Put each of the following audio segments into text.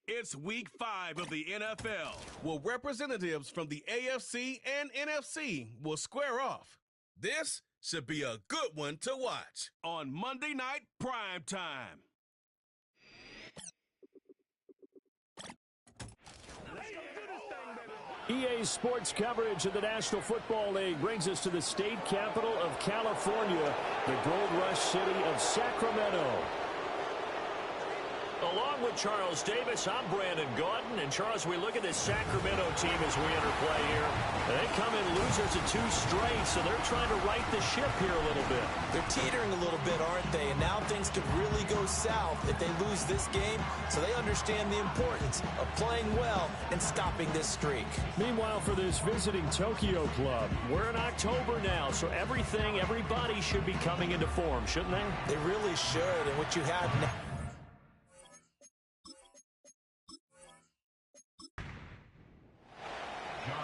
It's week 5 of the NFL, where representatives from the AFC and NFC will square off. This should be a good one to watch on Monday Night Prime Time. EA Sports coverage of the National Football League brings us to the state capital of California, the gold rush city of Sacramento. Along with Charles Davis, I'm Brandon Gauton. And Charles, we look at this Sacramento team as we enter play here. They come in losers of 2 straight, so they're trying to right the ship here a little bit. They're teetering a little bit, aren't they? And now things could really go south if they lose this game. So they understand the importance of playing well and stopping this streak. Meanwhile, for this visiting Tokyo club, we're in October now, so everybody should be coming into form, shouldn't they? They really should. And what you have now...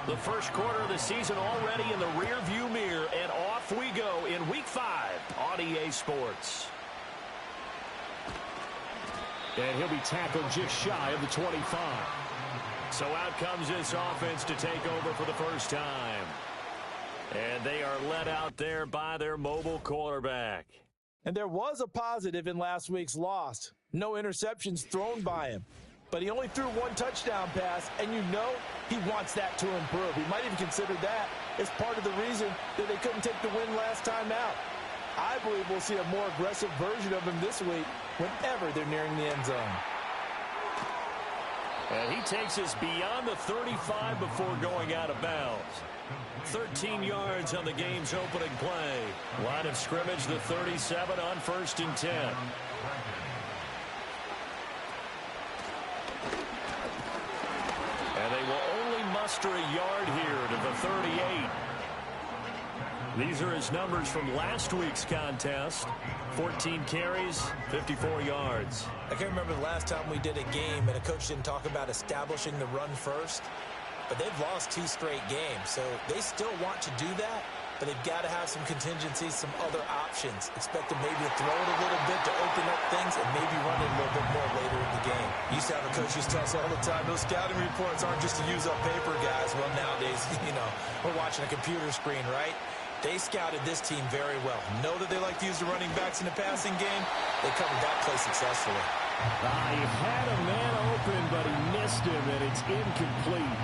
The first quarter of the season already in the rearview mirror, and off we go in Week 5 on EA Sports. And he'll be tackled just shy of the 25. So out comes this offense to take over for the first time. And they are led out there by their mobile quarterback. And there was a positive in last week's loss. No interceptions thrown by him. But he only threw 1 touchdown pass, and you know he wants that to improve. He might even consider that as part of the reason that they couldn't take the win last time out. I believe we'll see a more aggressive version of him this week whenever they're nearing the end zone. And he takes us beyond the 35 before going out of bounds. 13 yards on the game's opening play. Line of scrimmage, the 37 on 1st and 10. And they will only muster a yard here to the 38. These are his numbers from last week's contest. 14 carries, 54 yards. I can't remember the last time we did a game and a coach didn't talk about establishing the run first. But they've lost 2 straight games, so they still want to do that. But they've got to have some contingencies, some other options. Expect them maybe to throw it a little bit to open up things and maybe run it a little bit more later in the game. Used to have a coach used to tell us all the time, those scouting reports aren't just to use up paper, guys. Well, nowadays, we're watching a computer screen, right? They scouted this team very well. Know that they like to use the running backs in the passing game. They covered that play successfully. He had a man open, but he missed him, and it's incomplete.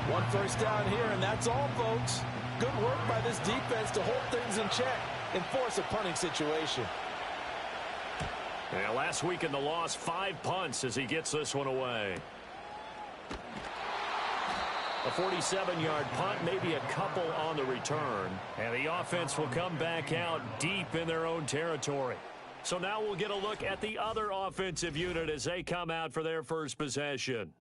1 first down here, and that's all, folks. Good work by this defense to hold things in check and force a punting situation. Yeah, last week in the loss, 5 punts as he gets this one away. A 47-yard punt, maybe a couple on the return. And the offense will come back out deep in their own territory. So now we'll get a look at the other offensive unit as they come out for their first possession.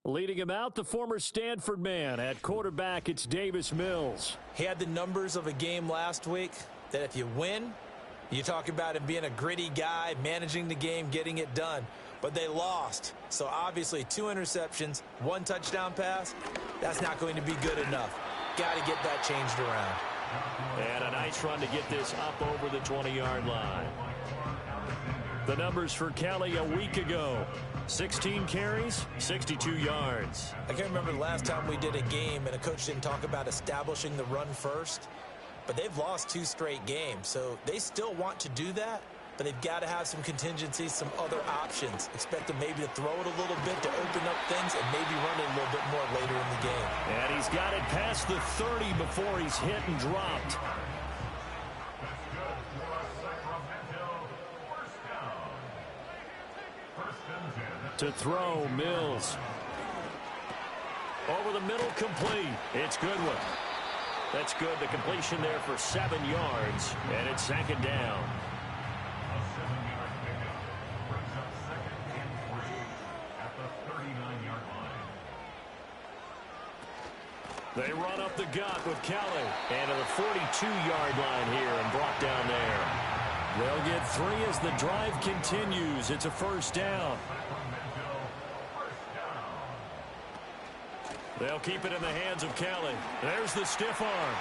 Leading him out, the former Stanford man. At quarterback, it's Davis Mills. He had the numbers of a game last week that if you win, you talk about him being a gritty guy, managing the game, getting it done. But they lost. So obviously 2 interceptions, 1 touchdown pass, that's not going to be good enough. Got to get that changed around. And a nice run to get this up over the 20-yard line. The numbers for Kelly a week ago. 16 carries, 62 yards. I can't remember the last time we did a game and a coach didn't talk about establishing the run first. But they've lost 2 straight games, so they still want to do that. But they've got to have some contingencies, some other options. Expect them maybe to throw it a little bit to open up things and maybe run it a little bit more later in the game. And he's got it past the 30 before he's hit and dropped. To throw, Mills. Over the middle, complete. It's Goodwin. That's good. The completion there for 7 yards, and it's 2nd down. They run up the gut with Kelly. And to the 42-yard line here and brought down there. They'll get 3 as the drive continues. It's a 1st down. They'll keep it in the hands of Kelly. There's the stiff arm.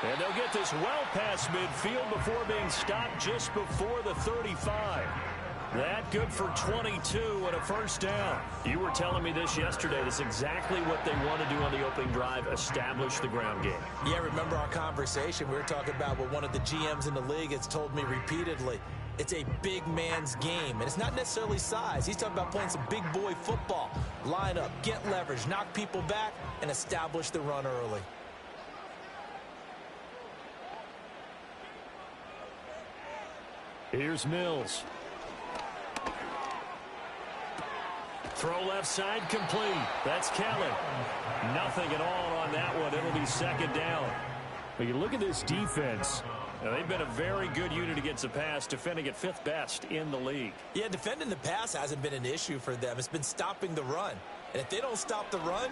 And they'll get this well past midfield before being stopped just before the 35. That good for 22 and a first down. You were telling me this yesterday. This is exactly what they want to do on the opening drive, establish the ground game. Yeah, remember our conversation? We were talking about what one of the GMs in the league has told me repeatedly. It's a big man's game, and it's not necessarily size. He's talking about playing some big boy football. Line up, get leverage, knock people back, and establish the run early. Here's Mills. Throw left side complete. That's Kelly. Nothing at all on that one. It'll be second down. But you look at this defense. Now, they've been a very good unit against the pass, defending at 5th best in the league. Yeah, defending the pass hasn't been an issue for them. It's been stopping the run. And if they don't stop the run,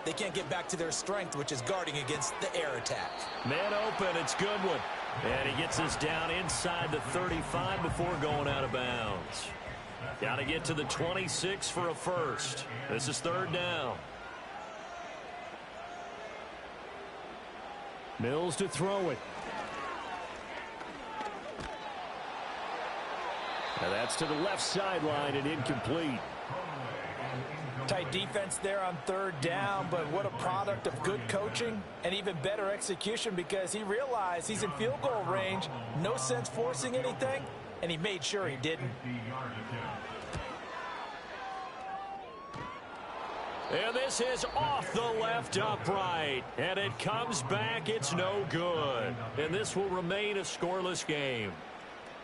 they can't get back to their strength, which is guarding against the air attack. Man open, it's Goodwin. And he gets this down inside the 35 before going out of bounds. Got to get to the 26 for a first. This is third down. Mills to throw it. And that's to the left sideline and incomplete. Tight defense there on third down, but what a product of good coaching and even better execution, because he realized he's in field goal range. No sense forcing anything, and he made sure he didn't. And this is off the left upright. And it comes back. It's no good. And this will remain a scoreless game.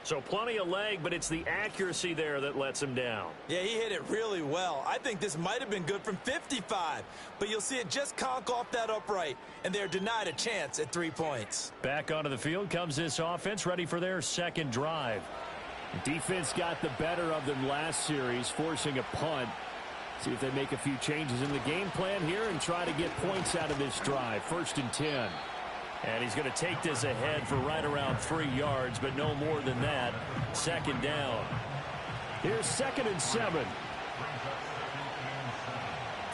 So plenty of leg, but it's the accuracy there that lets him down. Yeah, he hit it really well. I think this might have been good from 55. But you'll see it just conk off that upright, and they're denied a chance at 3 points. Back onto the field comes this offense, ready for their second drive. Defense got the better of them last series, forcing a punt. See if they make a few changes in the game plan here and try to get points out of this drive. 1st and 10. And he's going to take this ahead for right around 3 yards, but no more than that. Second down. Here's 2nd and 7.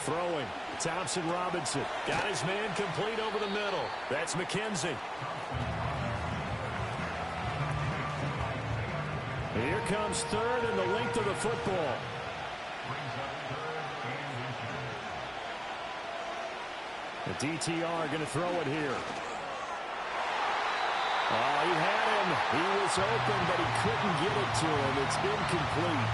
Throwing. Thompson Robinson. Got his man complete over the middle. That's McKenzie. Here comes 3rd and the length of the football. The DTR going to throw it here. Oh, he had him. He was open, but he couldn't get it to him. It's incomplete.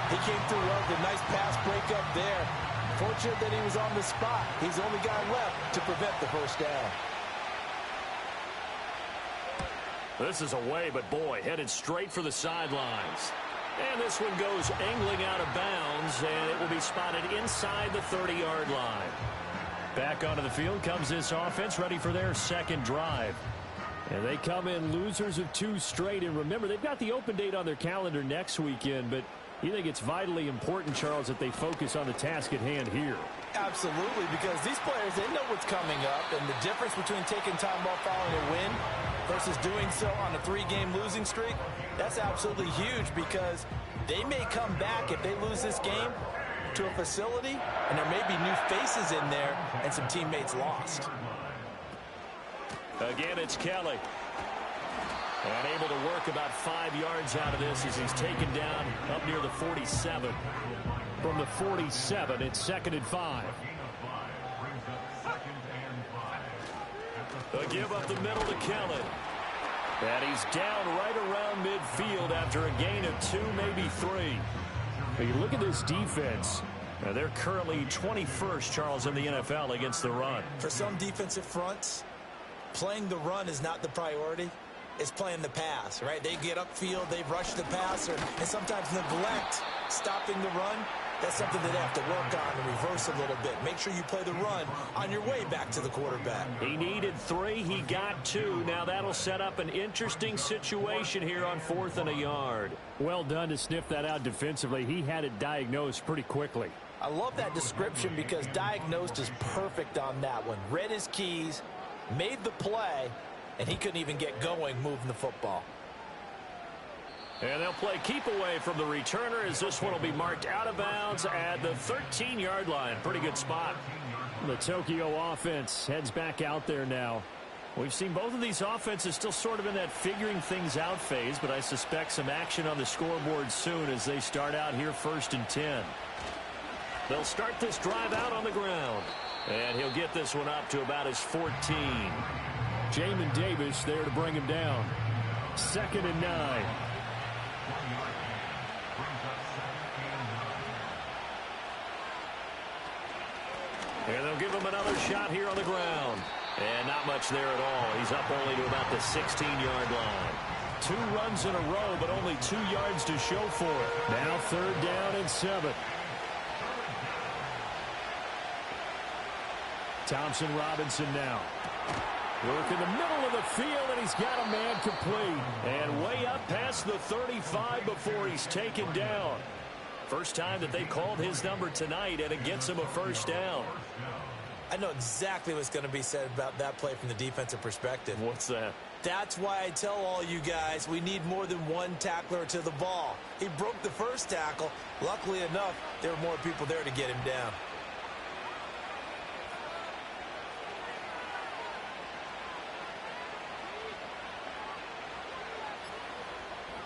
He came through well with a nice pass breakup there. Fortunate that he was on the spot. He's the only guy left to prevent the first down. This is away, but boy, headed straight for the sidelines. And this one goes angling out of bounds, and it will be spotted inside the 30-yard line. Back onto the field comes this offense, ready for their second drive. And they come in losers of 2 straight. And remember, they've got the open date on their calendar next weekend, but you think it's vitally important, Charles, that they focus on the task at hand here? Absolutely, because these players, they know what's coming up, and the difference between taking time off following a win versus doing so on a 3-game losing streak, that's absolutely huge, because they may come back if they lose this game to a facility, and there may be new faces in there and some teammates lost. Again, it's Kelly. And able to work about 5 yards out of this as he's taken down up near the 47. From the 47, it's 2nd and 5. A give up the middle to Kelly. And he's down right around midfield after a gain of 2, maybe 3. But you look at this defense. They're currently 21st, Charles, in the NFL against the run. For some defensive fronts, playing the run is not the priority. It's playing the pass, right? They get upfield, they rush the passer, and sometimes neglect stopping the run. That's something that they have to work on and reverse a little bit. Make sure you play the run on your way back to the quarterback. He needed 3. He got 2. Now that'll set up an interesting situation here on 4th and a yard. Well done to sniff that out defensively. He had it diagnosed pretty quickly. I love that description, because diagnosed is perfect on that one. Read his keys, made the play, and he couldn't even get going moving the football. And they'll play keep away from the returner, as this one will be marked out of bounds at the 13-yard line. Pretty good spot. The Tokyo offense heads back out there now. We've seen both of these offenses still sort of in that figuring things out phase, but I suspect some action on the scoreboard soon as they start out here 1st and 10. They'll start this drive out on the ground, and he'll get this one up to about his 14. Jamin Davis there to bring him down. 2nd and 9. And they'll give him another shot here on the ground. And not much there at all. He's up only to about the 16-yard line. 2 runs in a row, but only 2 yards to show for it. Now 3rd down and 7. Thompson Robinson now. Work in the middle of the field, and he's got a man complete. And way up past the 35 before he's taken down. First time that they called his number tonight, and it gets him a 1st down. I know exactly what's going to be said about that play from the defensive perspective. What's that? That's why I tell all you guys we need more than one tackler to the ball. He broke the first tackle. Luckily enough, there were more people there to get him down.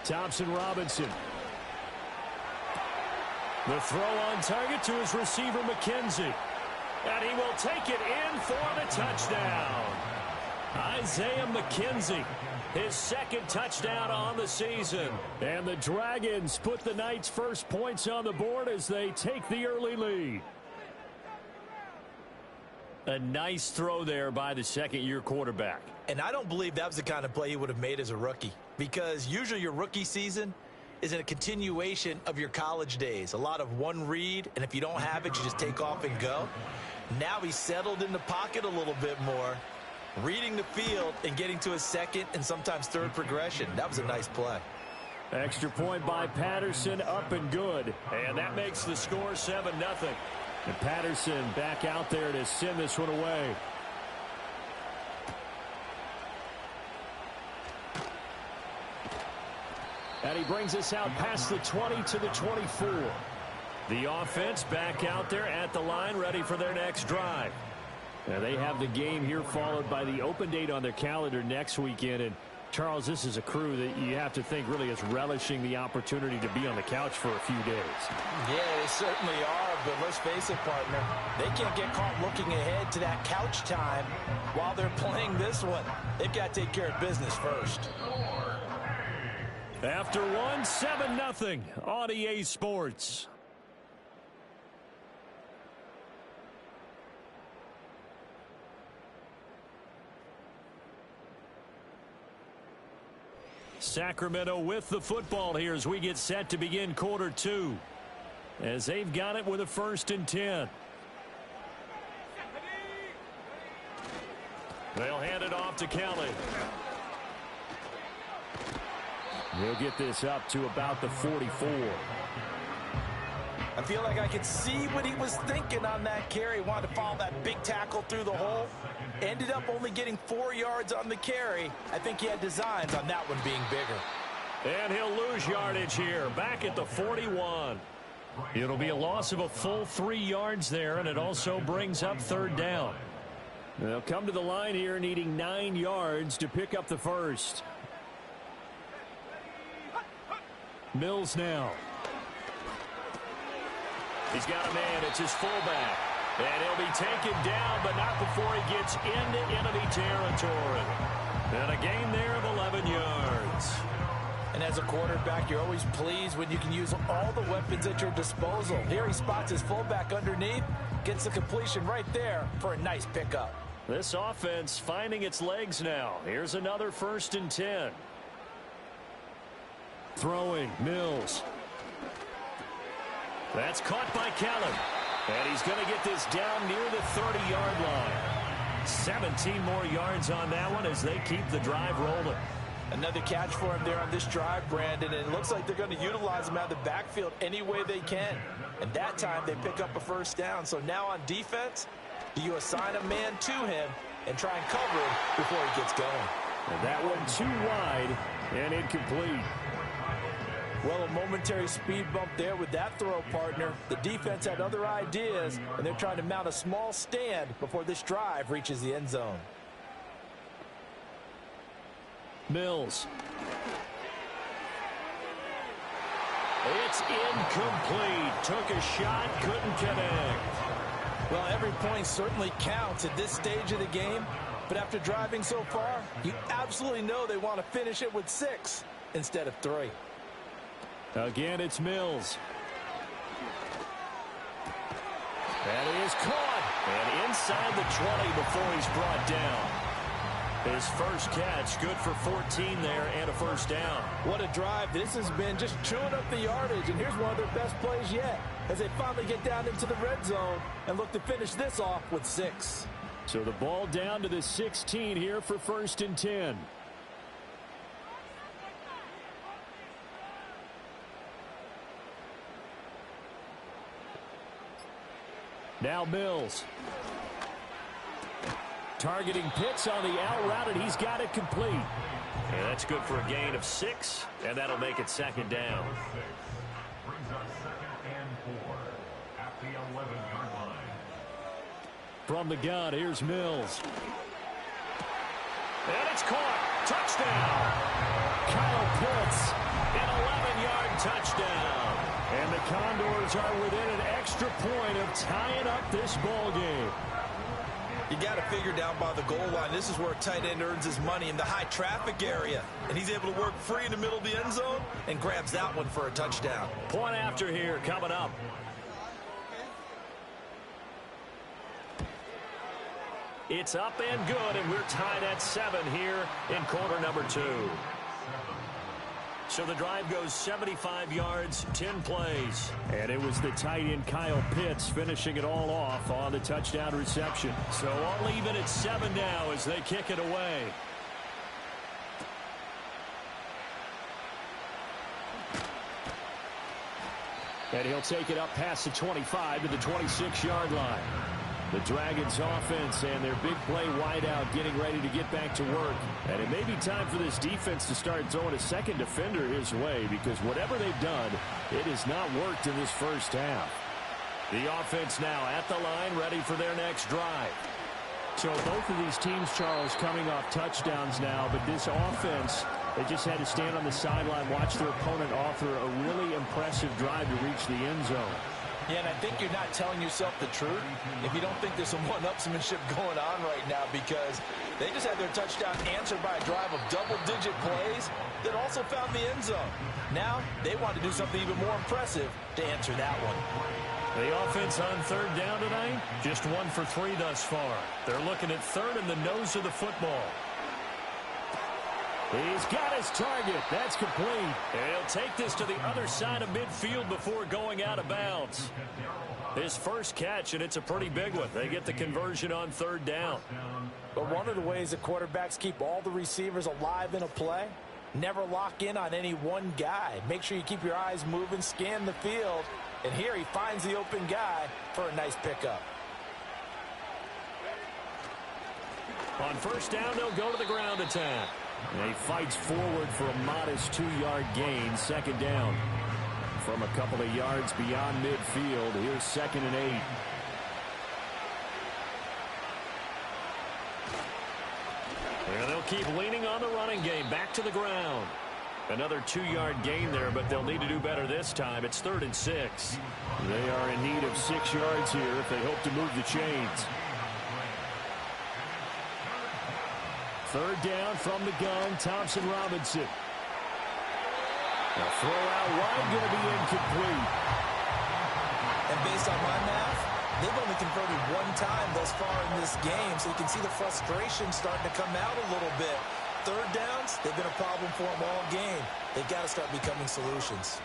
Thompson Robinson. The throw on target to his receiver, McKenzie. And he will take it in for the touchdown. Isaiah McKenzie, his 2nd touchdown on the season. And the Dragons put the Knights' first points on the board as they take the early lead. A nice throw there by the 2nd-year quarterback. And I don't believe that was the kind of play he would have made as a rookie, because usually your rookie season is in a continuation of your college days. A lot of one read, and if you don't have it, you just take off and go. Now he's settled in the pocket a little bit more, reading the field and getting to his 2nd and sometimes 3rd progression. That was a nice play. Extra point by Patterson, up and good. And that makes the score 7-0. And Patterson back out there to send this one away. And he brings us out past the 20 to the 24. The offense back out there at the line, ready for their next drive. Now they have the game here followed by the open date on their calendar next weekend. And Charles, this is a crew that you have to think really is relishing the opportunity to be on the couch for a few days. Yeah, they certainly are, but let's face it, partner. They can't get caught looking ahead to that couch time while they're playing this one. They've got to take care of business first. After 7-0 on EA Sports. Sacramento with the football here as we get set to begin quarter 2. As they've got it with a 1st and 10. They'll hand it off to Kelly. He'll get this up to about the 44. I feel like I could see what he was thinking on that carry. Wanted to follow that big tackle through the hole. Ended up only getting 4 yards on the carry. I think he had designs on that one being bigger. And he'll lose yardage here, back at the 41. It'll be a loss of a full 3 yards there, and it also brings up 3rd down. They'll come to the line here needing 9 yards to pick up the 1st. Mills now. He's got a man. It's his fullback. And he'll be taken down, but not before he gets into enemy territory. And a gain there of 11 yards. And as a quarterback, you're always pleased when you can use all the weapons at your disposal. Here he spots his fullback underneath, gets the completion right there for a nice pickup. This offense finding its legs now. Here's another 1st and 10. Throwing, Mills. That's caught by Kelly. And he's going to get this down near the 30-yard line. 17 more yards on that one as they keep the drive rolling. Another catch for him there on this drive, Brandon, and it looks like they're going to utilize him out of the backfield any way they can. And that time they pick up a 1st down. So now on defense, do you assign a man to him and try and cover him before he gets going? And that one too wide and incomplete. Well, a momentary speed bump there with that throw, partner. The defense had other ideas, and they're trying to mount a small stand before this drive reaches the end zone. Mills. It's incomplete. Took a shot, couldn't connect. Well, every point certainly counts at this stage of the game, but after driving so far, you absolutely know they want to finish it with 6 instead of 3. Again, it's Mills. That is caught. And inside the 20 before he's brought down. His first catch, good for 14 there and a first down. What a drive. This has been just chewing up the yardage, and here's one of their best plays yet as they finally get down into the red zone and look to finish this off with 6. So the ball down to the 16 here for 1st and 10. Now Mills. Targeting Pitts on the out route, and he's got it complete. And that's good for a gain of 6, and that'll make it 2nd down. Brings us 2nd and 4 at the 11-yard line. From the gun, here's Mills. And it's caught. Touchdown. Kyle Pitts. An 11-yard touchdown. And the Condors are within an extra point of tying up this ball game. You got to figure down by the goal line. This is where a tight end earns his money, in the high traffic area. And he's able to work free in the middle of the end zone and grabs that one for a touchdown. Point after here coming up. It's up and good, and we're tied at 7 here in quarter number 2. So the drive goes 75 yards, 10 plays. And it was the tight end Kyle Pitts finishing it all off on the touchdown reception. So all even at 7 now as they kick it away. And he'll take it up past the 25 to the 26-yard line. The Dragons offense and their big play wideout getting ready to get back to work. And it may be time for this defense to start throwing a second defender his way, because whatever they've done, it has not worked in this first half. The offense now at the line, ready for their next drive. So both of these teams, Charles, coming off touchdowns now, but this offense, they just had to stand on the sideline, watch their opponent offer a really impressive drive to reach the end zone. Yeah, and I think you're not telling yourself the truth if you don't think there's some one-upsmanship going on right now, because they just had their touchdown answered by a drive of double-digit plays that also found the end zone. Now they want to do something even more impressive to answer that one. The offense on 3rd down tonight, just 1 for 3 thus far. They're looking at 3rd in the nose of the football. He's got his target. That's complete. And he'll take this to the other side of midfield before going out of bounds. His first catch, and it's a pretty big one. They get the conversion on 3rd down. But one of the ways that quarterbacks keep all the receivers alive in a play, never lock in on any one guy. Make sure you keep your eyes moving, scan the field, and here he finds the open guy for a nice pickup. On 1st down, they'll go to the ground attack. And he fights forward for a modest 2-yard gain, 2nd down. From a couple of yards beyond midfield, here's 2nd and 8. And they'll keep leaning on the running game, back to the ground. Another 2-yard gain there, but they'll need to do better this time. It's 3rd and 6. They are in need of 6 yards here if they hope to move the chains. 3rd down from the gun, Thompson Robinson. A throw out wide, going to be incomplete. And based on my math, they've only converted 1 time thus far in this game, so you can see the frustration starting to come out a little bit. 3rd downs, they've been a problem for them all game. They've got to start becoming solutions.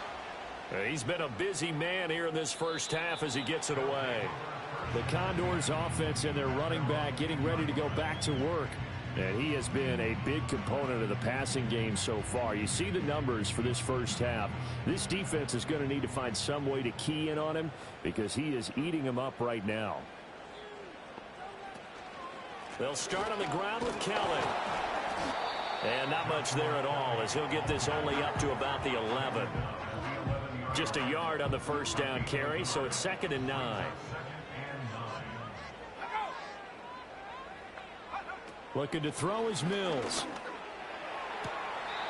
He's been a busy man here in this first half as he gets it away. The Condors offense and their running back getting ready to go back to work. And he has been a big component of the passing game so far. You see the numbers for this first half. This defense is going to need to find some way to key in on him, because he is eating them up right now. They'll start on the ground with Kelly. And not much there at all, as he'll get this only up to about the 11. Just a yard on the 1st down carry, so it's 2nd and 9. Looking to throw is Mills.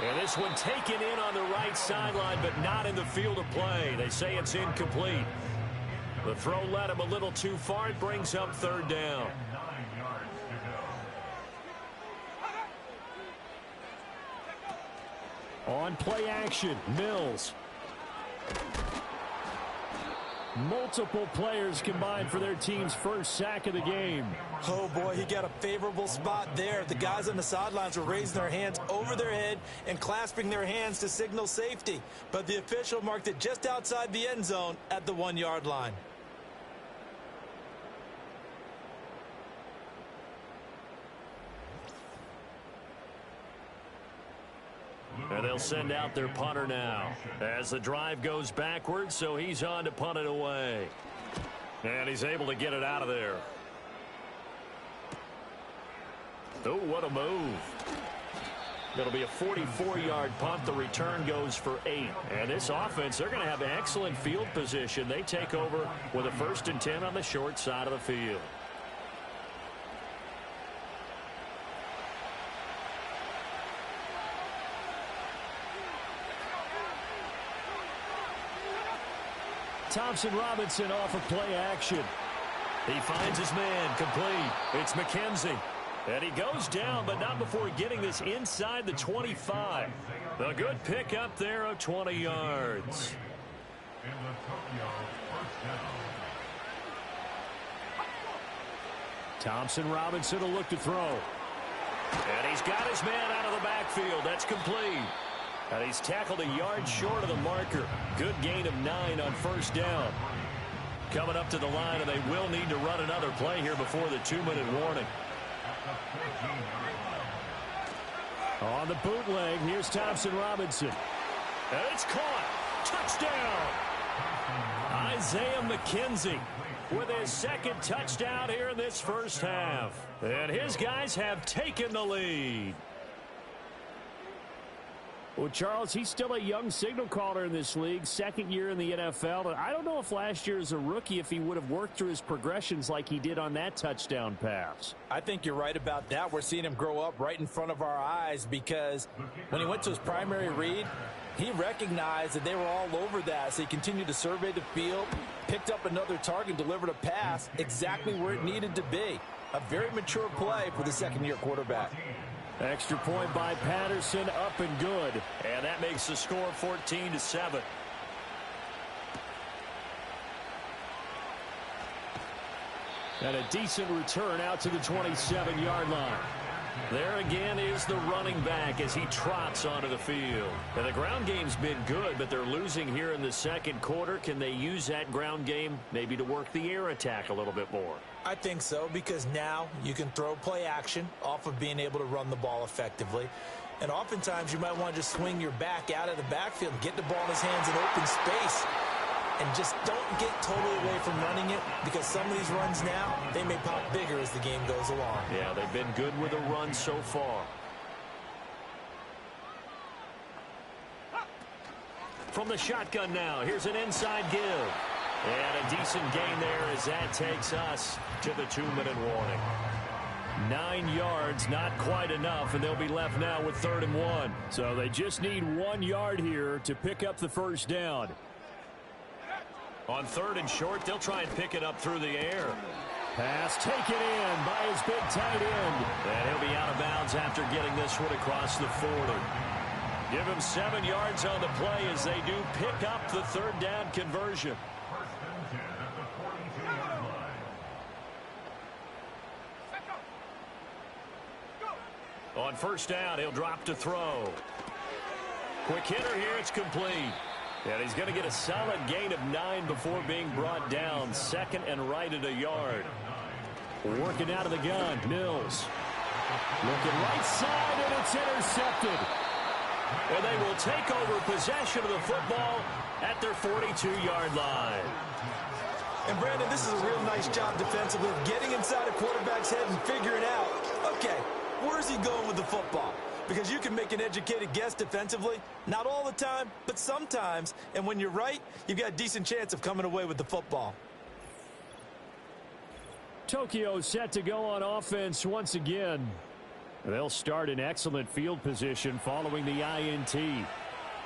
And this one taken in on the right sideline, but not in the field of play. They say it's incomplete. The throw led him a little too far. It brings up third down. 9 yards to go. On play action, Mills. Multiple players combined for their team's first sack of the game. Oh, boy, he got a favorable spot there. The guys on the sidelines were raising their hands over their head and clasping their hands to signal safety. But the official marked it just outside the end zone at the 1-yard line. And they'll send out their punter now as the drive goes backwards, so he's on to punt it away. And he's able to get it out of there. Oh, what a move. It'll be a 44-yard punt. The return goes for 8. And this offense, they're going to have excellent field position. They take over with a 1st and 10 on the short side of the field. Thompson Robinson off of play action. He finds his man, complete. It's McKenzie. And he goes down, but not before getting this inside the 25. A good pickup there of 20 yards. In the Tokyo first down. Thompson Robinson will look to throw. And he's got his man out of the backfield. That's complete. And he's tackled a yard short of the marker. Good gain of 9 on first down. Coming up to the line, and they will need to run another play here before the 2-minute warning. On the bootleg, here's Thompson Robinson. And it's caught. Touchdown. Isaiah McKenzie with his 2nd touchdown here in this first half. And his guys have taken the lead. Well, Charles, he's still a young signal caller in this league, 2nd year in the NFL. And I don't know if last year as a rookie, if he would have worked through his progressions like he did on that touchdown pass. I think you're right about that. We're seeing him grow up right in front of our eyes because when he went to his primary read, he recognized that they were all over that. So he continued to survey the field, picked up another target, delivered a pass exactly where it needed to be. A very mature play for the 2nd-year quarterback. Extra point by Patterson, up and good. And that makes the score 14-7. And a decent return out to the 27-yard line. There again is the running back as he trots onto the field. And the ground game's been good, but they're losing here in the 2nd quarter. Can they use that ground game maybe to work the air attack a little bit more? I think so, because now you can throw play action off of being able to run the ball effectively. And oftentimes you might want to just swing your back out of the backfield, get the ball in his hands in open space, and just don't get totally away from running it, because some of these runs now, they may pop bigger as the game goes along. Yeah, they've been good with a run so far. From the shotgun now, here's an inside give. And a decent gain there as that takes us to the 2-minute warning. 9 yards, not quite enough, and they'll be left now with 3rd and 1. So they just need 1 yard here to pick up the first down. On 3rd and short, they'll try and pick it up through the air. Pass taken in by his big tight end. And he'll be out of bounds after getting this one across the 40. Give him 7 yards on the play as they do pick up the 3rd down conversion. First and 10 at the 42-yard line. On first down, he'll drop to throw. Quick hitter here, it's complete. And he's going to get a solid gain of 9 before being brought down. 2nd and right at a yard. Working out of the gun, Mills. Looking right side, and it's intercepted. And they will take over possession of the football at their 42-yard line. And, Brandon, this is a real nice job defensively of getting inside a quarterback's head and figuring out, okay, where's he going with the football? Because you can make an educated guess defensively, not all the time, but sometimes. And when you're right, you've got a decent chance of coming away with the football. Tokyo set to go on offense once again. They'll start in excellent field position following the INT.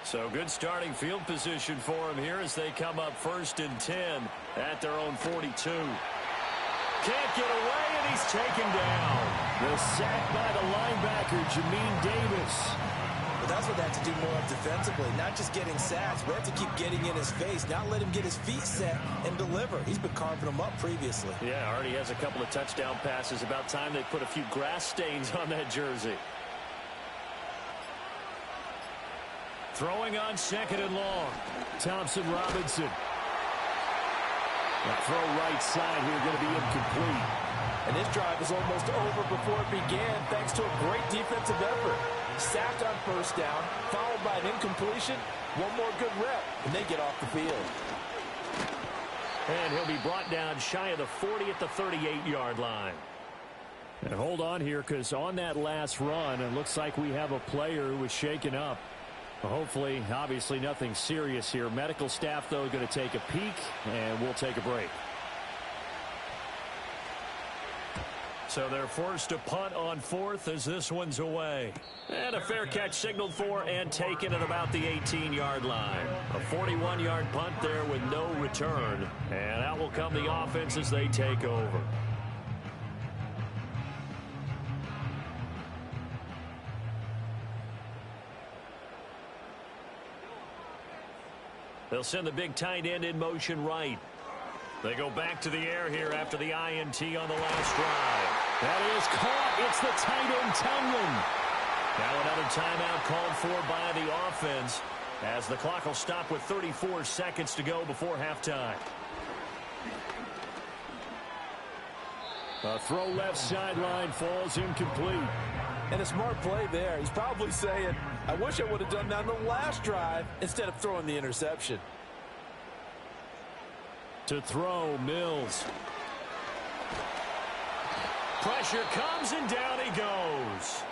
So good starting field position for him here as they come up 1st and 10 at their own 42. Can't get away, and he's taken down. The sack by the linebacker, Jamin Davis. But that's what they have to do more of defensively, not just getting sacks. We have to keep getting in his face, not let him get his feet set and deliver. He's been carving them up previously. Yeah, already has a couple of touchdown passes. About time they put a few grass stains on that jersey. Throwing on 2nd and long. Thompson Robinson. That throw right side here going to be incomplete. And this drive is almost over before it began thanks to a great defensive effort. Sacked on 1st down, followed by an incompletion. One more good rep, and they get off the field. And he'll be brought down shy of the 40 at the 38-yard line. And hold on here, because on that last run, it looks like we have a player who was shaken up. Hopefully, obviously nothing serious here. Medical staff, though, going to take a peek, and we'll take a break. So they're forced to punt on 4th as this one's away. And a fair catch signaled for and taken at about the 18-yard line. A 41-yard punt there with no return. And out will come the offense as they take over. They'll send the big tight end in motion right. They go back to the air here after the INT on the last drive. That is caught. It's the tight end, Tunyon. Now another timeout called for by the offense as the clock will stop with 34 seconds to go before halftime. A throw left sideline falls incomplete. And a smart play there. He's probably saying, I wish I would have done that on the last drive instead of throwing the interception. To throw, Mills. Pressure comes and down he goes.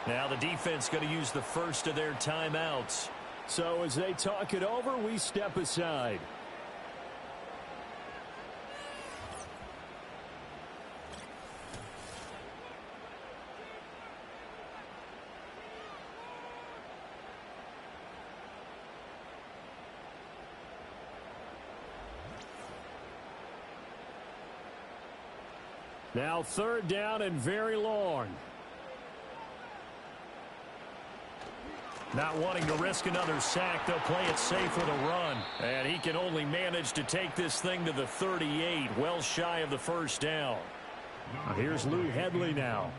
Now the defense going to use the first of their timeouts. So as they talk it over, we step aside. Now 3rd down and very long. Not wanting to risk another sack, they'll play it safe with a run. And he can only manage to take this thing to the 38, well shy of the 1st down. Here's Lou Hedley now.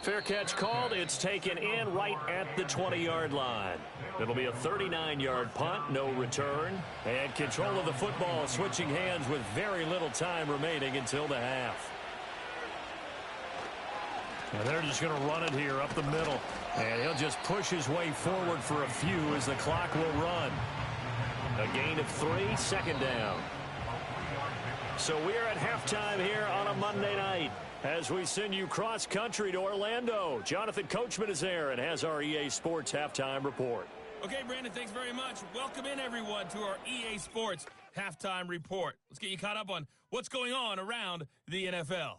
Fair catch called. It's taken in right at the 20-yard line. It'll be a 39-yard punt, no return. And control of the football switching hands with very little time remaining until the half. And they're just going to run it here up the middle. And he'll just push his way forward for a few as the clock will run. A gain of 3, 2nd down. So we're at halftime here on a Monday night. As we send you cross-country to Orlando, Jonathan Coachman is there and has our EA Sports Halftime Report. Okay, Brandon, thanks very much. Welcome in, everyone, to our EA Sports Halftime Report. Let's get you caught up on what's going on around the NFL.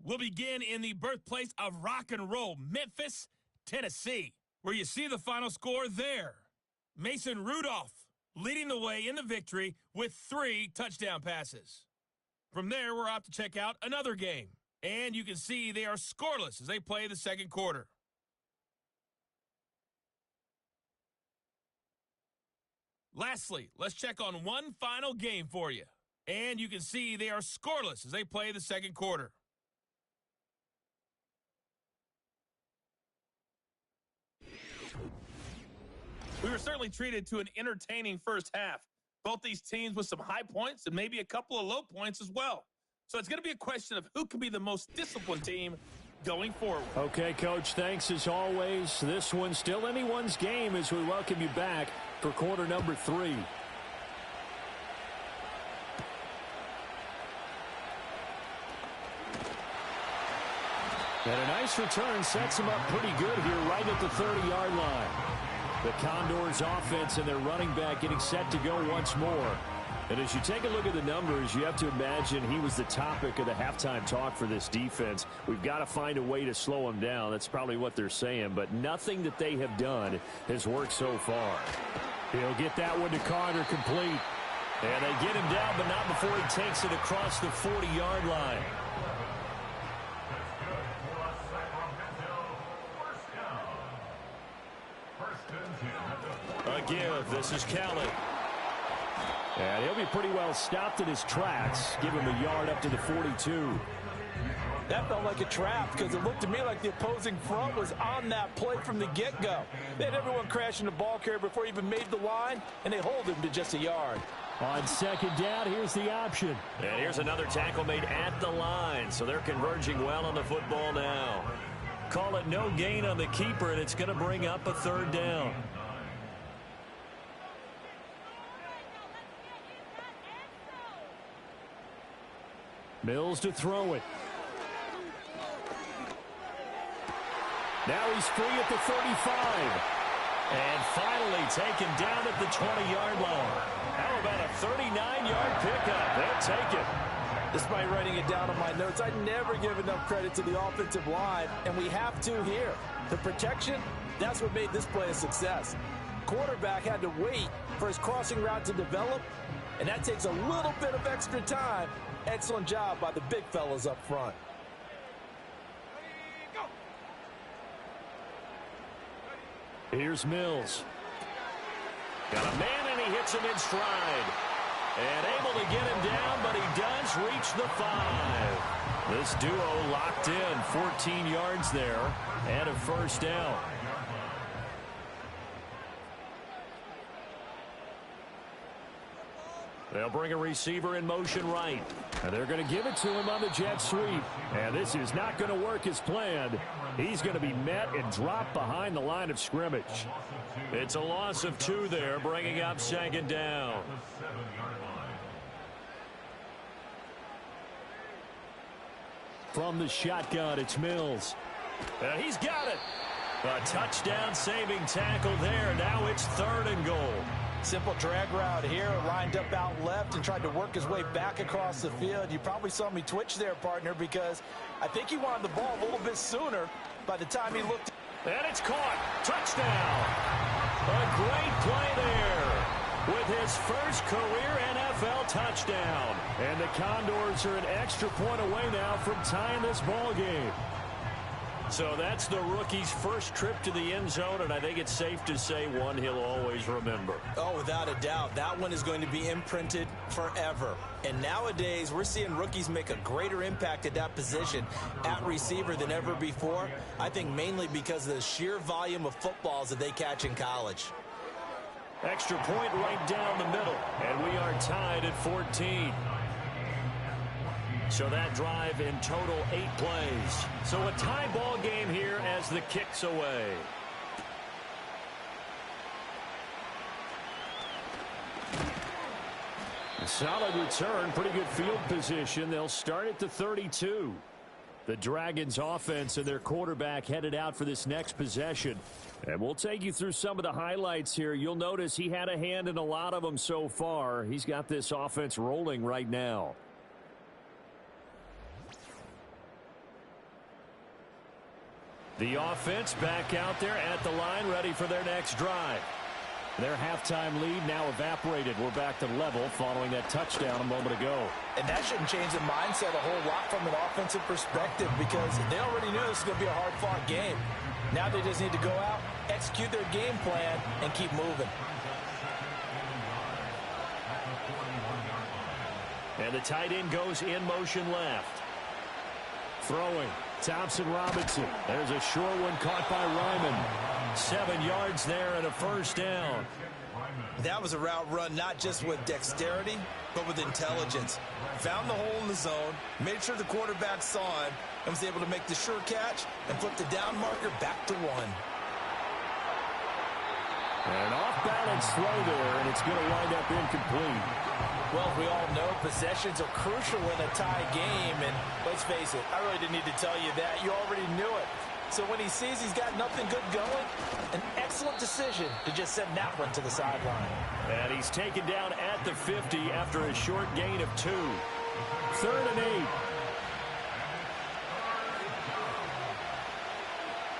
We'll begin in the birthplace of rock and roll, Memphis, Tennessee, where you see the final score there. Mason Rudolph leading the way in the victory with 3 touchdown passes. From there, we're off to check out another game. And you can see they are scoreless as they play the 2nd quarter. Lastly, let's check on one final game for you. And you can see they are scoreless as they play the 2nd quarter. We were certainly treated to an entertaining first half. Both these teams with some high points and maybe a couple of low points as well. So it's going to be a question of who can be the most disciplined team going forward. Okay, Coach, thanks as always. This one's still anyone's game as we welcome you back for quarter number 3. And a nice return sets him up pretty good here right at the 30-yard line. The Condors offense and their running back getting set to go once more. And as you take a look at the numbers, you have to imagine he was the topic of the halftime talk for this defense. We've got to find a way to slow him down. That's probably what they're saying, but nothing that they have done has worked so far. He'll get that one to Carter complete. And they get him down, but not before he takes it across the 40-yard line. A give. This is Kelly. And he'll be pretty well stopped in his tracks. Give him a yard up to the 42. That felt like a trap because it looked to me like the opposing front was on that play from the get-go. They had everyone crashing the ball carrier before he even made the line, and they hold him to just a yard. On second down, here's the option. And here's another tackle made at the line, so they're converging well on the football now. Call it no gain on the keeper, and it's going to bring up a third down. Mills to throw it. Now he's free at the 35. And finally taken down at the 20-yard line. How about a 39-yard pickup? They'll take it. Despite writing it down on my notes, I never give enough credit to the offensive line, and we have to here. The protection, that's what made this play a success. Quarterback had to wait for his crossing route to develop, and that takes a little bit of extra time. Excellent job by the big fellas up front. Here's Mills. Got a man, and he hits him in stride. And able to get him down, but he does reach the 5. This duo locked in, 14 yards there, and a first down. They'll bring a receiver in motion right. And they're going to give it to him on the jet sweep. And this is not going to work as planned. He's going to be met and dropped behind the line of scrimmage. It's a loss of 2 there, bringing up second down. From the shotgun, it's Mills. And he's got it. A touchdown-saving tackle there. Now it's 3rd and goal. Simple drag route here, lined up out left and tried to work his way back across the field. You probably saw me twitch there, partner, because I think he wanted the ball a little bit sooner by the time he looked. And it's caught. Touchdown. A great play there with his first career NFL touchdown. And the Condors are an extra point away now from tying this ball game. So that's the rookie's first trip to the end zone, and I think it's safe to say one he'll always remember. Oh, without a doubt. That one is going to be imprinted forever. And nowadays, we're seeing rookies make a greater impact at that position at receiver than ever before. I think mainly because of the sheer volume of footballs that they catch in college. Extra point right down the middle, and we are tied at 14. So that drive in total 8 plays. So a tie ball game here as the kick's away. A solid return, pretty good field position. They'll start at the 32. The Dragons offense and their quarterback headed out for this next possession. And we'll take you through some of the highlights here. You'll notice he had a hand in a lot of them so far. He's got this offense rolling right now. The offense back out there at the line, ready for their next drive. Their halftime lead now evaporated. We're back to level following that touchdown a moment ago. And that shouldn't change the mindset a whole lot from an offensive perspective because they already knew this was going to be a hard-fought game. Now they just need to go out, execute their game plan, and keep moving. And the tight end goes in motion left. Throwing. Thompson Robinson. There's a short one caught by Ryman. 7 yards there and a first down. That was a route run not just with dexterity, but with intelligence. Found the hole in the zone, made sure the quarterback saw him, and was able to make the sure catch and flip the down marker back to 1. An off-balance throw there, and it's going to wind up incomplete. Well, we all know possessions are crucial in a tie game, and let's face it, I really didn't need to tell you that. You already knew it. So when he sees he's got nothing good going, An excellent decision to just send that one to the sideline. And he's taken down at the 50 after a short gain of 2. 3rd and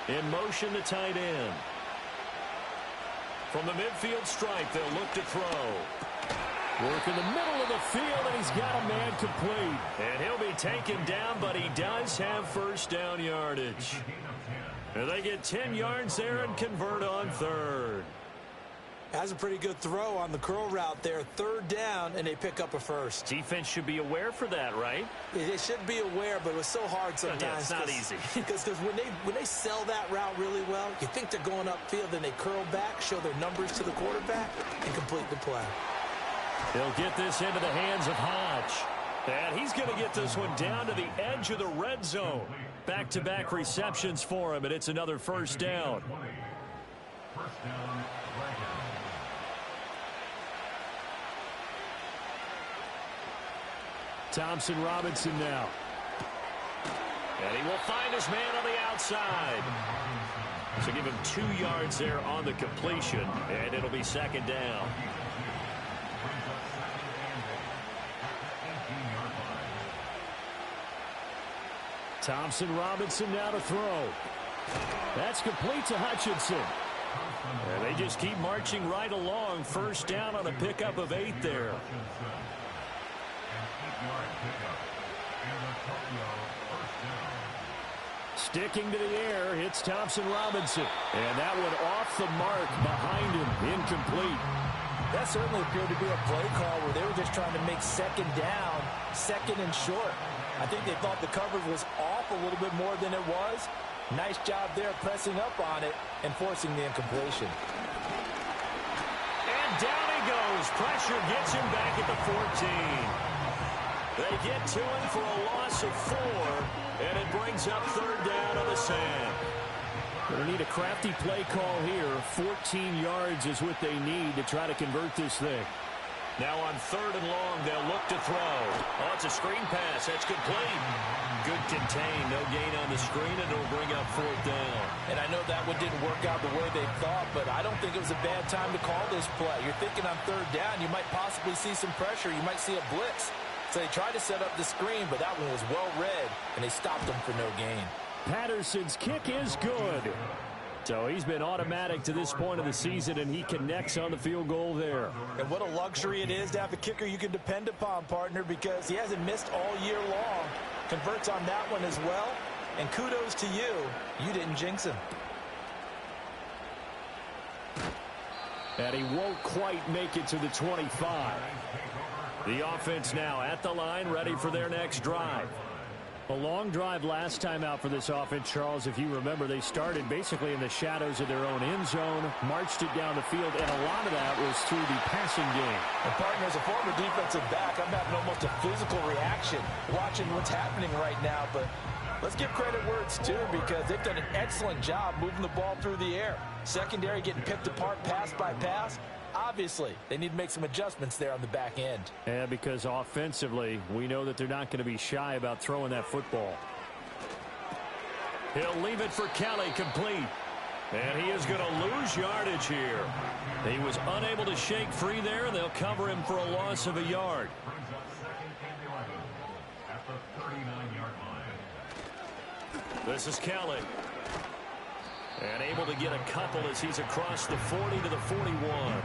8. In motion, the tight end. From the midfield stripe, they'll look to throw. Work in the middle of the field, and he's got a man complete. And he'll be taken down, but he does have first down yardage. And they get 10 yards there and convert on 3rd. Has a pretty good throw on the curl route there. 3rd down, and they pick up a first. Defense should be aware for that, right? They should be aware, but it was so hard sometimes. Yeah, it's not easy. Because when they sell that route really well, you think they're going upfield, then they curl back, show their numbers to the quarterback, and complete the play. They'll get this into the hands of Hodge. And he's going to get this one down to the edge of the red zone. Back-to-back receptions for him, and it's another first down. First down, Thompson Robinson now. And he will find his man on the outside. So give him 2 yards there on the completion, and it'll be 2nd down. Thompson Robinson now to throw. That's complete to Hutchinson. And they just keep marching right along. First down on a pickup of 8 there. Sticking to the air, hits Thompson Robinson. And that one off the mark behind him, incomplete. That certainly appeared to be a play call where they were just trying to make 2nd down, 2nd and short. I think they thought the coverage was off a little bit more than it was. Nice job there pressing up on it and forcing the incompletion. And down he goes. Pressure gets him back at the 14. They get to him for a loss of 4, and it brings up 3rd down on the sand. They need a crafty play call here. 14 yards is what they need to try to convert this thing. Now on 3rd and long, they'll look to throw. Oh, it's a screen pass. That's complete. Good contain. No gain on the screen, and it'll bring up 4th down. And I know that one didn't work out the way they thought, but I don't think it was a bad time to call this play. You're thinking on 3rd down, you might possibly see some pressure. You might see a blitz. So they tried to set up the screen, but that one was well read, and they stopped them for no gain. Patterson's kick is good. So he's been automatic to this point of the season, and he connects on the field goal there. And what a luxury it is to have a kicker you can depend upon, partner, because he hasn't missed all year long. Converts on that one as well, and kudos to you. You didn't jinx him. And he won't quite make it to the 25. The offense now at the line, ready for their next drive. A long drive last time out for this offense, Charles. If you remember, they started basically in the shadows of their own end zone, marched it down the field, and a lot of that was through the passing game. And partner, as a former defensive back, I'm having almost a physical reaction watching what's happening right now. But let's give credit where it's due, because they've done an excellent job moving the ball through the air. Secondary getting picked apart pass by pass. Obviously, they need to make some adjustments there on the back end. Yeah, because offensively, we know that they're not going to be shy about throwing that football. He'll leave it for Kelly, complete. And he is going to lose yardage here. He was unable to shake free there, and they'll cover him for a loss of a yard. This is Kelly. And able to get a couple as he's across the 40 to the 41.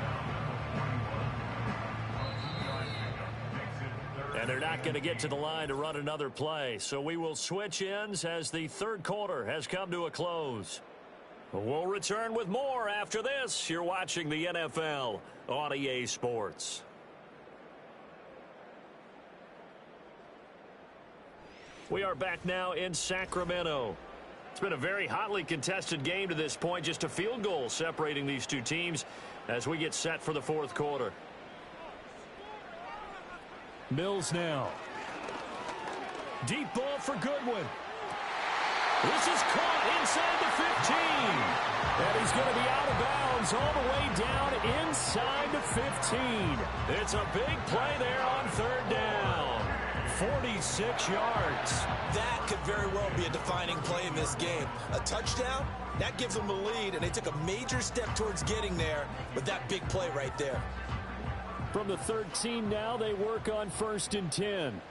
And they're not going to get to the line to run another play. So we will switch ends as the 3rd quarter has come to a close. We'll return with more after this. You're watching the NFL on EA Sports. We are back now in Sacramento. It's been a very hotly contested game to this point. Just a field goal separating these two teams as we get set for the 4th quarter. Mills now. Deep ball for Goodwin. This is caught inside the 15. And he's going to be out of bounds all the way down inside the 15. It's a big play there on 3rd down. 46 yards. That could very well be a defining play in this game. A touchdown, that gives them the lead, and they took a major step towards getting there with that big play right there. From the 13 now, they work on 1st and 10.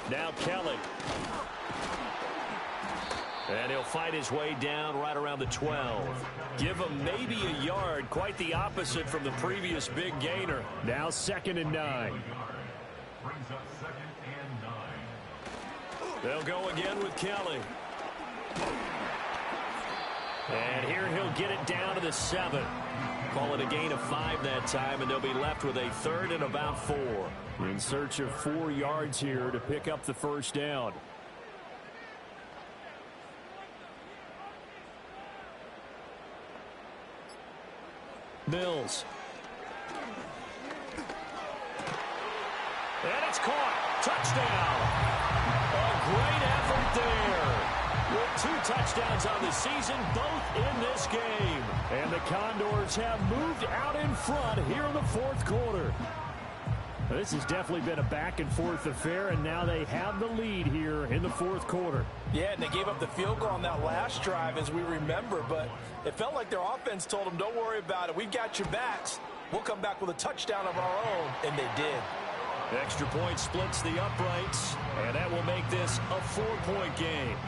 Now Kelly. And he'll fight his way down right around the 12. Give him maybe a yard, quite the opposite from the previous big gainer. Now 2nd and 9. Brings up 2nd and 9. They'll go again with Kelly. And here he'll get it down to the 7. Call it a gain of 5 that time, and they'll be left with a 3rd and about 4. In search of 4 yards here to pick up the first down. Mills. And it's caught. Touchdown. A great effort there. With 2 touchdowns on the season, both in this game. And the Condors have moved out in front here in the 4th quarter. This has definitely been a back-and-forth affair, and now they have the lead here in the 4th quarter. Yeah, and they gave up the field goal on that last drive, as we remember, but it felt like their offense told them, don't worry about it. We've got your backs. We'll come back with a touchdown of our own, and they did. Extra point splits the uprights, and that will make this a 4-point game.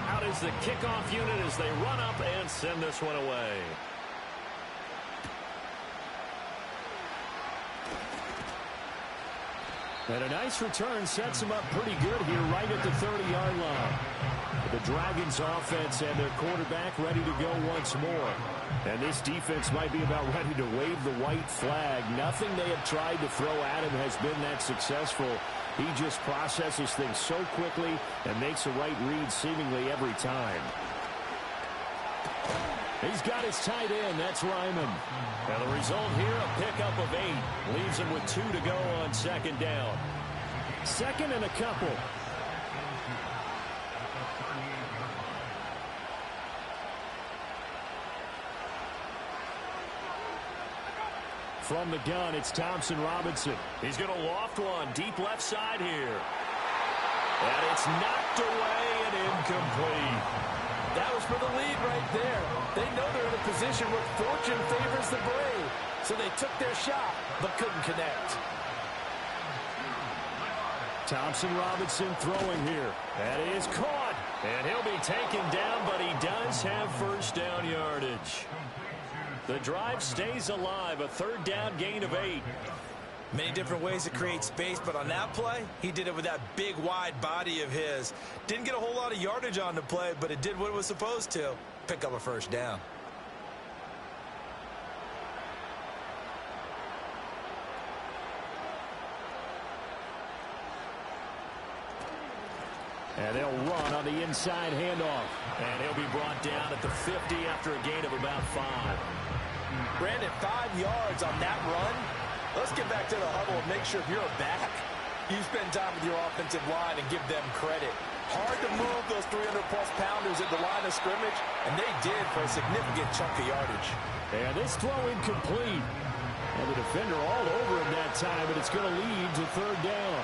Out is the kickoff unit as they run up and send this one away. And a nice return sets them up pretty good here right at the 30-yard line. The Dragons offense and their quarterback ready to go once more. And this defense might be about ready to wave the white flag. Nothing they have tried to throw at him has been that successful. He just processes things so quickly and makes the right read seemingly every time. He's got his tight end. That's Ryman. And the result here, a pickup of 8. Leaves him with 2 to go on 2nd down. 2nd and a couple. From the gun, it's Thompson Robinson. He's going to loft one deep left side here. And it's knocked away and incomplete. That was for the lead right there. They know they're in a position where fortune favors the brave. So they took their shot, but couldn't connect. Thompson Robinson throwing here. That is caught. And he'll be taken down, but he does have first down yardage. The drive stays alive, a 3rd down gain of 8. Many different ways to create space, but on that play, he did it with that big, wide body of his. Didn't get a whole lot of yardage on the play, but it did what it was supposed to. Pick up a first down. And they'll run on the inside handoff. And he'll be brought down at the 50 after a gain of about 5. Brandon, 5 yards on that run. Let's get back to the huddle and make sure if you're a back, you spend time with your offensive line and give them credit. Hard to move those 300-plus pounders at the line of scrimmage, and they did for a significant chunk of yardage. And this throw incomplete. And the defender all over him that time, but it's going to lead to 3rd down.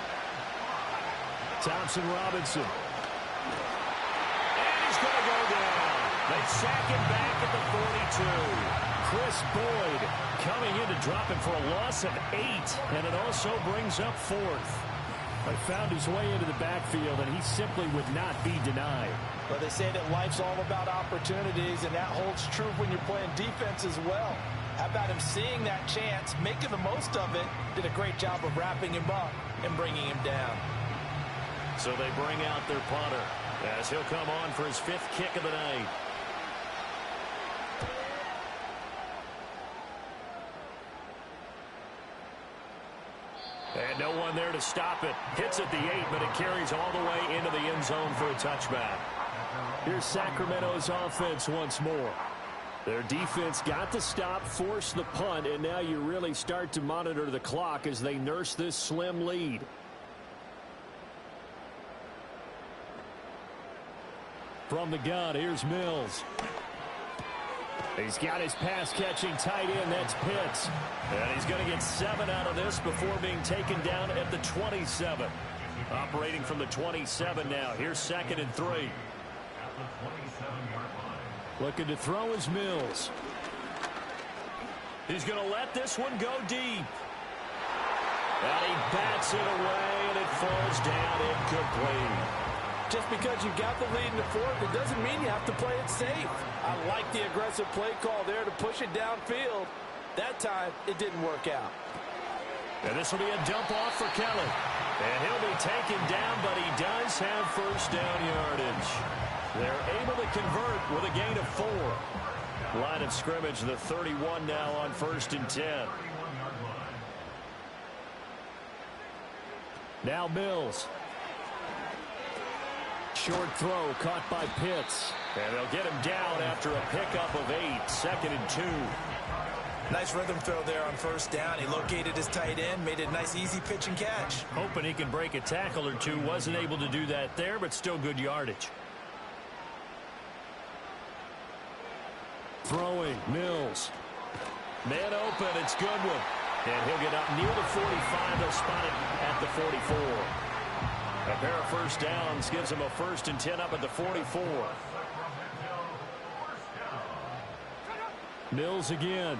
Thompson Robinson. And he's going to go down. They sack him back at the 42. Chris Boyd coming in to drop it for a loss of 8. And it also brings up 4th. But found his way into the backfield, and he simply would not be denied. Well, they say that life's all about opportunities, and that holds true when you're playing defense as well. How about him seeing that chance, making the most of it, did a great job of wrapping him up and bringing him down. So they bring out their punter as he'll come on for his 5th kick of the night. And no one there to stop it. Hits at the 8, but it carries all the way into the end zone for a touchback. Here's Sacramento's offense once more. Their defense got the stop, forced the punt, and now you really start to monitor the clock as they nurse this slim lead. From the gun, here's Mills. He's got his pass-catching tight end. That's Pitts. And he's going to get 7 out of this before being taken down at the 27. Operating from the 27 now. Here's 2nd and 3. Looking to throw is Mills. He's going to let this one go deep. And he bats it away, and it falls down incomplete. Just because you got the lead in the fourth, it doesn't mean you have to play it safe. I like the aggressive play call there to push it downfield. That time, it didn't work out. And this will be a dump off for Kelly. And he'll be taken down, but he does have first down yardage. They're able to convert with a gain of 4. Line of scrimmage, the 31 now on 1st and 10. Now Mills. Short throw caught by Pitts. And they'll get him down after a pickup of 8. 2nd and 2. Nice rhythm throw there on 1st down. He located his tight end, made it a nice easy pitch and catch. Hoping he can break a tackle or two. Wasn't able to do that there, but still good yardage. Throwing, Mills. Man open, it's Goodwin. And he'll get up near the 45. They'll spot it at the 44. A pair of first downs gives him a 1st and 10 up at the 44. Mills again.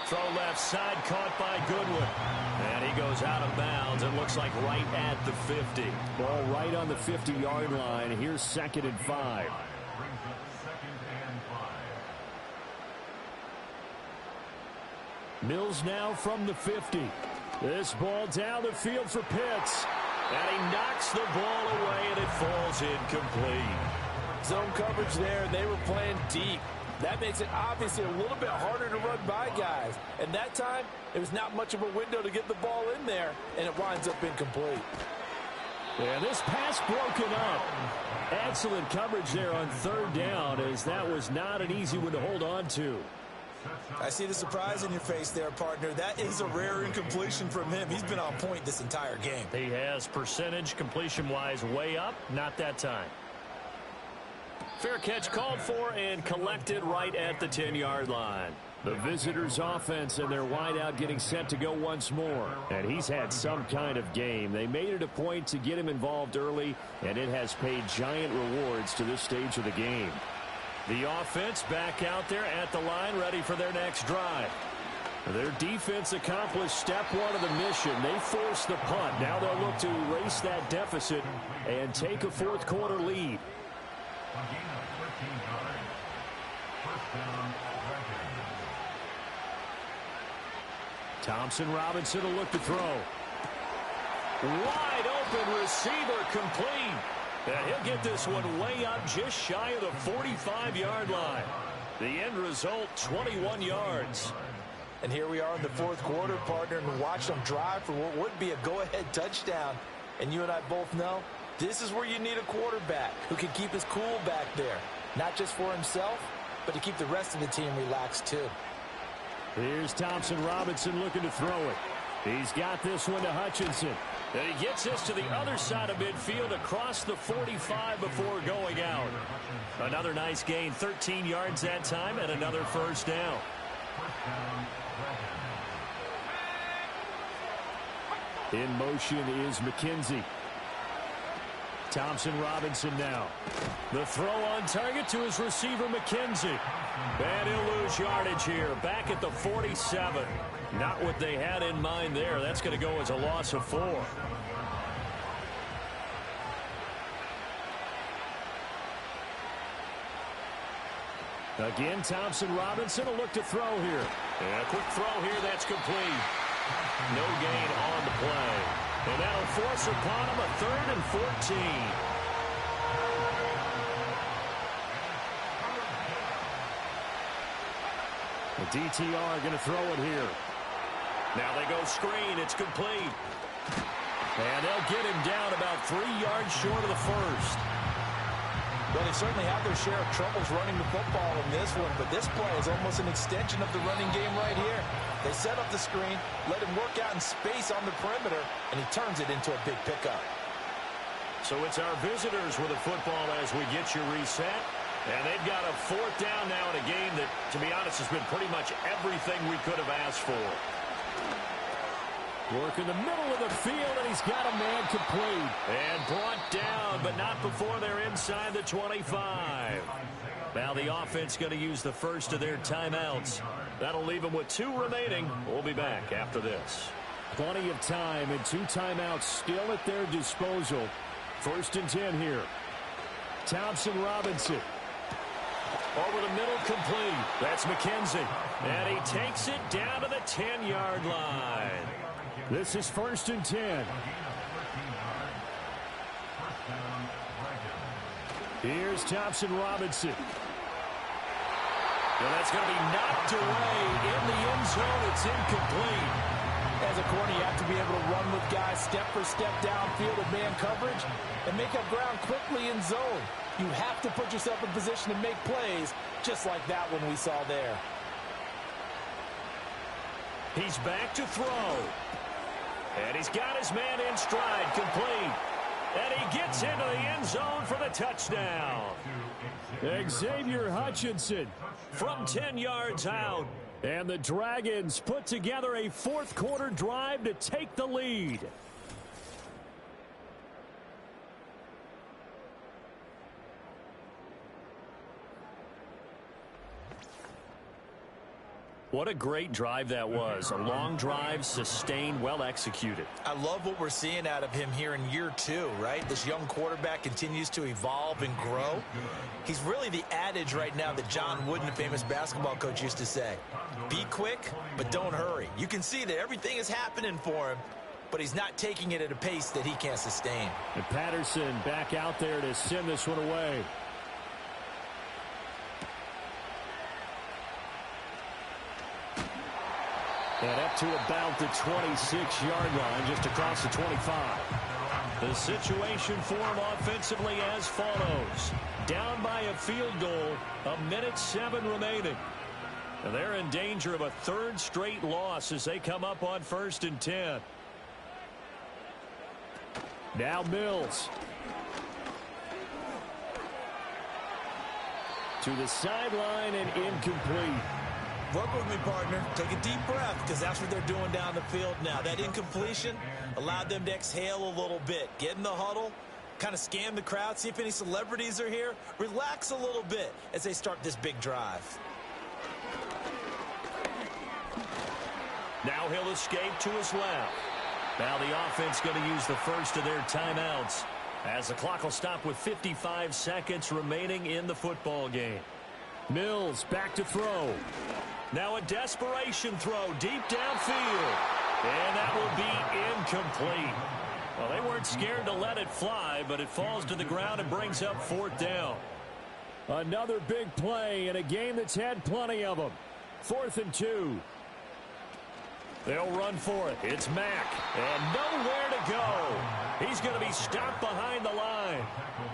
Throw left side, caught by Goodwin. And he goes out of bounds. It looks like right at the 50. Ball right on the 50-yard line. Here's 2nd and 5. Mills now from the 50. This ball down the field for Pitts. And he knocks the ball away, and it falls incomplete. Zone coverage there, and they were playing deep. That makes it obviously a little bit harder to run by guys. And that time, there was not much of a window to get the ball in there, and it winds up incomplete. And this pass broken up. Excellent coverage there on 3rd down, as that was not an easy one to hold on to. I see the surprise in your face there, partner. That is a rare incompletion from him. He's been on point this entire game. He has percentage completion-wise way up. Not that time. Fair catch called for and collected right at the 10-yard line. The visitors' offense and their wideout getting set to go once more. And he's had some kind of game. They made it a point to get him involved early, and it has paid giant rewards to this stage of the game. The offense back out there at the line, ready for their next drive. Their defense accomplished step 1 of the mission. They forced the punt. Now they'll look to erase that deficit and take a 4th quarter lead. Thompson Robinson will look to throw. Wide open receiver complete. And he'll get this one way up just shy of the 45-yard line. The end result, 21 yards. And here we are in the 4th quarter, partner, and watch them drive for what would be a go-ahead touchdown. And you and I both know this is where you need a quarterback who can keep his cool back there. Not just for himself, but to keep the rest of the team relaxed too. Here's Thompson Robinson looking to throw it. He's got this one to Hutchinson. And he gets this to the other side of midfield across the 45 before going out. Another nice gain, 13 yards that time, and another 1st down. In motion is McKenzie. Thompson Robinson now. The throw on target to his receiver, McKenzie. And he'll lose yardage here, back at the 47. Not what they had in mind there. That's going to go as a loss of 4. Again, Thompson Robinson will look to throw here. And a quick throw here, that's complete. No gain on the play. And that'll force upon him a 3rd and 14. The DTR going to throw it here. Now they go screen. It's complete. And they'll get him down about 3 yards short of the 1st. Well, they certainly have their share of troubles running the football in this one, but this play is almost an extension of the running game right here. They set up the screen, let him work out in space on the perimeter, and he turns it into a big pickup. So it's our visitors with the football as we get you reset. And they've got a fourth down now in a game that, to be honest, has been pretty much everything we could have asked for. Work in the middle of the field, and he's got a man complete. And brought down, but not before they're inside the 25. Now the offense going to use the first of their timeouts. That'll leave them with 2 remaining. We'll be back after this. Plenty of time and 2 timeouts still at their disposal. 1st and 10 here. Thompson Robinson. Over the middle, complete. That's McKenzie. And he takes it down to the 10-yard line. This is 1st and 10. Here's Thompson Robinson. And that's going to be knocked away in the end zone. It's incomplete. As a corner, you have to be able to run with guys step for step downfield in man coverage and make up ground quickly in zone. You have to put yourself in position to make plays, just like that one we saw there. He's back to throw. And he's got his man in stride, complete. And he gets into the end zone for the touchdown. Xavier Hutchinson from 10 yards out. And the Dragons put together a 4th quarter drive to take the lead. What a great drive that was. A long drive, sustained, well executed. I love what we're seeing out of him here in year 2, right? This young quarterback continues to evolve and grow. He's really the adage right now that John Wooden, the famous basketball coach, used to say. Be quick, but don't hurry. You can see that everything is happening for him, but he's not taking it at a pace that he can't sustain. And Patterson back out there to send this one away. And up to about the 26-yard line, just across the 25. The situation for him offensively as follows. Down by a field goal, 1:07 remaining. And they're in danger of a 3rd straight loss as they come up on 1st and 10. Now Mills. To the sideline and incomplete. Work with me, partner. Take a deep breath, because that's what they're doing down the field now. That incompletion allowed them to exhale a little bit. Get in the huddle, kind of scan the crowd, see if any celebrities are here. Relax a little bit as they start this big drive. Now he'll escape to his left. Now the offense going to use the first of their timeouts as the clock will stop with 55 seconds remaining in the football game. Mills back to throw. Now a desperation throw deep downfield. And that will be incomplete. Well, they weren't scared to let it fly, but it falls to the ground and brings up 4th down. Another big play in a game that's had plenty of them. 4th and 2. They'll run for it. It's Mack. And nowhere to go. He's going to be stopped behind the line.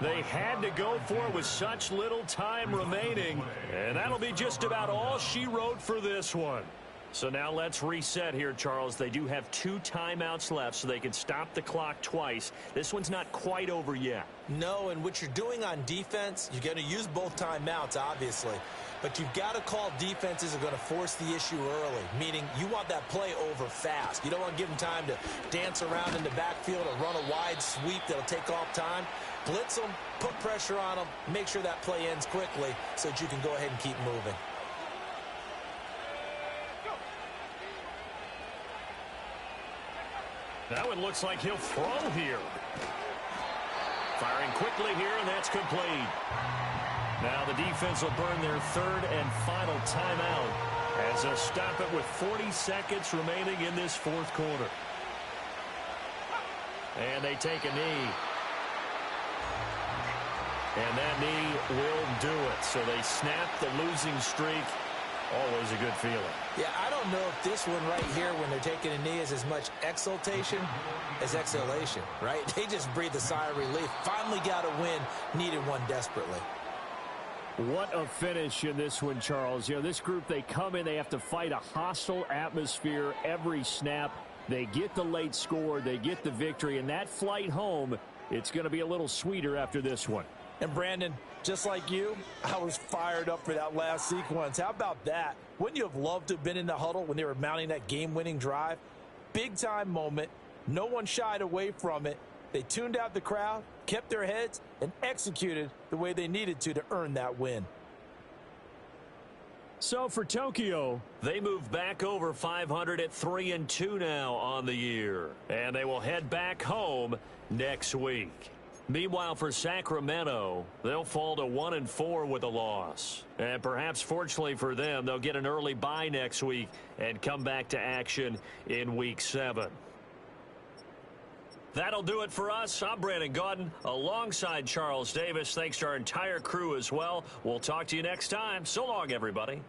They had to go for it with such little time remaining. And that'll be just about all she wrote for this one. So now let's reset here, Charles. They do have 2 timeouts left, so they can stop the clock twice. This one's not quite over yet. No, and what you're doing on defense, you're going to use both timeouts, obviously. But you've got to call defenses are going to force the issue early, meaning you want that play over fast. You don't want to give them time to dance around in the backfield or run a wide sweep that'll take off time. Blitz them, put pressure on them, make sure that play ends quickly so that you can go ahead and keep moving. Now it looks like he'll throw here. Firing quickly here, and that's complete. Now the defense will burn their 3rd and final timeout as they'll stop it with 40 seconds remaining in this 4th quarter. And they take a knee. And that knee will do it. So they snap the losing streak. Always a good feeling. Yeah, I don't know if this one right here, when they're taking a knee, is as much exultation as exhalation, right? They just breathe a sigh of relief. Finally got a win, needed one desperately. What a finish in this one, Charles. You know, this group, they come in, they have to fight a hostile atmosphere every snap. They get the late score, they get the victory, and that flight home it's going to be a little sweeter after this one. And Brandon, just like you, I was fired up for that last sequence. How about that? Wouldn't you have loved to have been in the huddle when they were mounting that game-winning drive? Big-time moment. No one shied away from it. They tuned out the crowd, kept their heads, and executed the way they needed to earn that win. So for Tokyo, they move back over 500 at 3-2 now on the year. And they will head back home next week. Meanwhile, for Sacramento, they'll fall to 1-4 with a loss. And perhaps fortunately for them, they'll get an early bye next week and come back to action in Week 7. That'll do it for us. I'm Brandon Gaudin alongside Charles Davis. Thanks to our entire crew as well. We'll talk to you next time. So long, everybody.